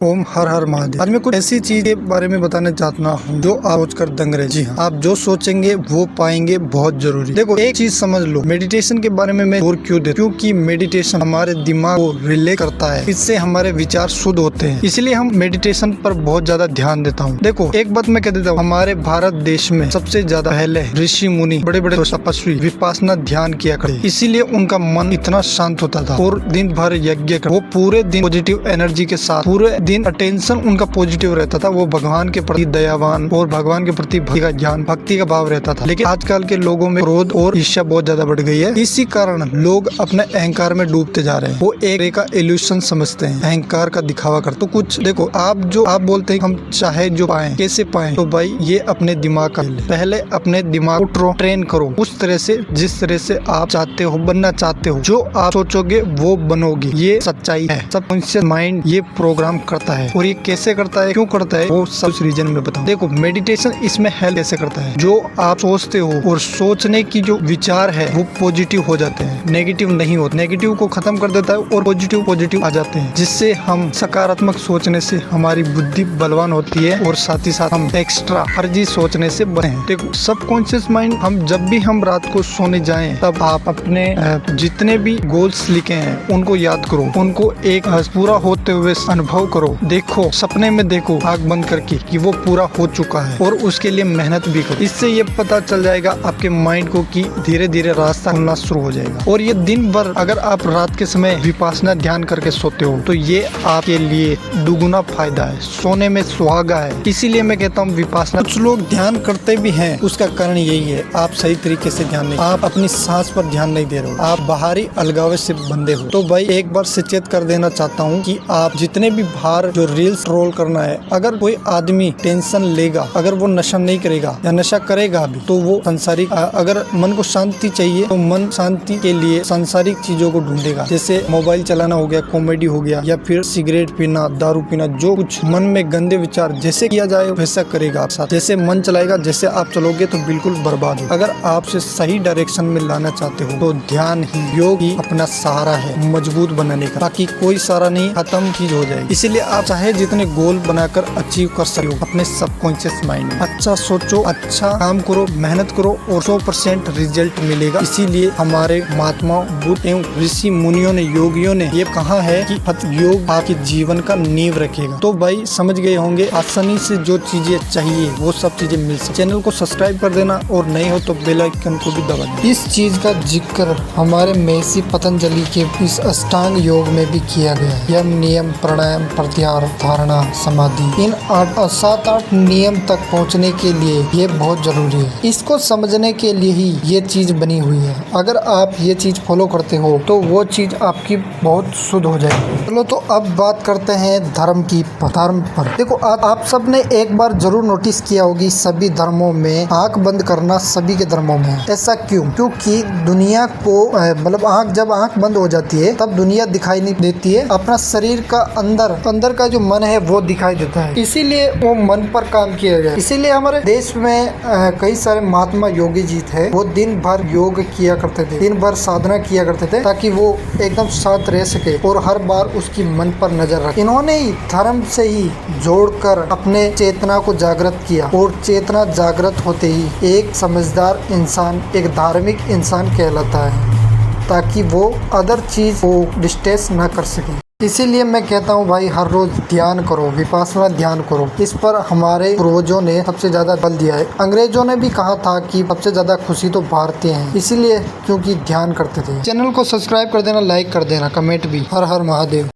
ओम हर हर महादेव। आज मैं कुछ ऐसी चीज के बारे में बताना चाहता हूँ जो आप सोच कर दंग रहे। जी हाँ, आप जो सोचेंगे वो पाएंगे, बहुत जरूरी। देखो एक चीज समझ लो, मेडिटेशन के बारे में मैं जोर क्यों दे, क्योंकि मेडिटेशन हमारे दिमाग को रिलैक्स करता है, इससे हमारे विचार शुद्ध होते हैं, इसलिए हम मेडिटेशन पर बहुत ज्यादा ध्यान देता हूँ। देखो एक बात मैं कह देता हूँ, हमारे भारत देश में सबसे ज्यादा पहले ऋषि मुनि, बड़े बड़े तपस्वी विपासना ध्यान किया करते, इसीलिए उनका मन इतना शांत होता था और दिन भर यज्ञ कर, वो पूरे दिन पॉजिटिव एनर्जी के साथ, पूरे दिन अटेंशन उनका पॉजिटिव रहता था। वो भगवान के प्रति दयावान और भगवान के प्रति भक्ति का ज्ञान, भक्ति का भाव रहता था। लेकिन आजकल के लोगों में क्रोध और ईर्ष्या बहुत ज्यादा बढ़ गई है, इसी कारण लोग अपने अहंकार में डूबते जा रहे हैं। वो एक तरह का इल्यूशन समझते हैं, अहंकार का दिखावा कर। तो कुछ देखो, आप बोलते हैं हम चाहे जो पाए, कैसे पाए, तो भाई ये अपने दिमाग का पहले अपने दिमाग को ट्रेन करो उस तरह से जिस तरह से आप चाहते हो, बनना चाहते हो। जो आप सोचोगे वो बनोगे, ये सच्चाई है। सबकॉन्शियस माइंड ये प्रोग्राम करता है, और ये कैसे करता है, क्यों करता है, वो सब रीजन में बताऊं। देखो मेडिटेशन इसमें हेल्प कैसे करता है, जो आप सोचते हो और सोचने की जो विचार है वो पॉजिटिव हो जाते हैं, नेगेटिव नहीं होते। नेगेटिव को खत्म कर देता है और पॉजिटिव आ जाते हैं, जिससे हम सकारात्मक सोचने से हमारी बुद्धि बलवान होती है और साथ ही साथ हम एक्स्ट्रा फर्जी सोचने से बने हैं। देखो सबकॉन्शियस माइंड, जब भी हम रात को सोने जाएं तब आप अपने जितने भी गोल्स लिखे हैं उनको याद करो, उनको एक पूरा होते हुए अनुभव करो। देखो सपने में देखो आंख बंद करके कि वो पूरा हो चुका है, और उसके लिए मेहनत भी करो। इससे ये पता चल जाएगा आपके माइंड को कि धीरे धीरे रास्ता खुलना शुरू हो जाएगा। और ये दिन भर अगर आप रात के समय विपासना ध्यान करके सोते हो तो ये आपके लिए दुगुना फायदा है, सोने में सुहागा है। इसीलिए मैं कहता हूँ विपासना। कुछ लोग ध्यान करते भी हैं, उसका कारण यही है आप सही तरीके से ध्यान नहीं, आप अपनी सांस पर ध्यान नहीं दे रहे हो, आप बाहरी अलगाव से बंधे हो। तो भाई एक बार सचेत कर देना चाहता हूँ कि आप जितने भी बाहर जो रील्स रोल करना है, अगर कोई आदमी टेंशन लेगा, अगर वो नशा नहीं करेगा या नशा करेगा भी, तो वो सांसारिक, अगर मन को शांति चाहिए तो मन शांति के लिए सांसारिक चीजों को ढूंढेगा। जैसे मोबाइल चलाना हो गया, कॉमेडी हो गया, या फिर सिगरेट पीना, दारू पीना, जो कुछ मन में गंदे विचार जैसे किया जाए वैसा करेगा आप साथ। जैसे मन चलाएगा, जैसे आप चलोगे तो बिल्कुल बर्बाद हो। अगर आपसे सही डायरेक्शन में लाना चाहते हो तो ध्यान ही, योग ही अपना सहारा है मजबूत बनाने का, ताकि कोई सहारा नहीं, खत्म चीज हो जाएगी। इसीलिए आप चाहे जितने गोल बनाकर अचीव कर सको अपने सबकॉन्शियस माइंड में, अच्छा सोचो, अच्छा काम करो, मेहनत करो और 100% रिजल्ट मिलेगा। इसीलिए हमारे महात्मा बुद्ध एवं ऋषि मुनियों ने, योगियों ने ये कहा है कि योग आपके जीवन का नींव रखेगा। तो भाई समझ गए होंगे, आसानी से जो चीजें चाहिए वो सब चीजें मिल सकती। चैनल को सब्सक्राइब कर देना और नहीं हो तो बेल आइकन को भी दबा देना। इस चीज का जिक्र हमारे महर्षि पतंजलि के इस अष्टांग योग में भी किया गया है। यम, नियम, प्राणायाम, प्रत्याहार, धारणा, समाधि, इन 7-8 नियम तक पहुंचने के लिए ये बहुत जरूरी है। इसको समझने के लिए ही ये चीज बनी हुई है। अगर आप ये चीज फॉलो करते हो तो वो चीज आपकी बहुत शुद्ध हो जाएगी। चलो तो अब बात करते हैं धर्म पर। देखो आप सब ने एक बार जरूर नोटिस किया होगी, सभी धर्मों में आंख बंद करना सभी के धर्मों में है। ऐसा क्यों? क्योंकि दुनिया को मतलब जब आंख बंद हो जाती है तब दुनिया दिखाई नहीं देती है, अपना शरीर का अंदर का जो मन है वो दिखाई देता है। इसीलिए वो मन पर काम किया गया। इसीलिए हमारे देश में कई सारे महात्मा योगी जी थे, वो दिन भर योग किया करते थे, दिन भर साधना किया करते थे, ताकि वो एकदम शांत रह सके और हर बार उसकी मन पर नजर रखे। इन्होंने ही धर्म से ही जोड़कर अपने चेतना को जागृत किया, और चेतना जागृत होते ही एक समझदार इंसान, एक धार्मिक इंसान कहलाता है, ताकि वो अदर चीज को डिस्ट्रेस न कर सके। इसीलिए मैं कहता हूँ भाई हर रोज ध्यान करो, विपासना ध्यान करो। इस पर हमारे पूर्वजों ने सबसे ज्यादा बल दिया है। अंग्रेजों ने भी कहा था कि सबसे ज्यादा खुशी तो भारतीय हैं, इसीलिए क्योंकि ध्यान करते थे। चैनल को सब्सक्राइब कर देना, लाइक कर देना, कमेंट भी। हर हर महादेव।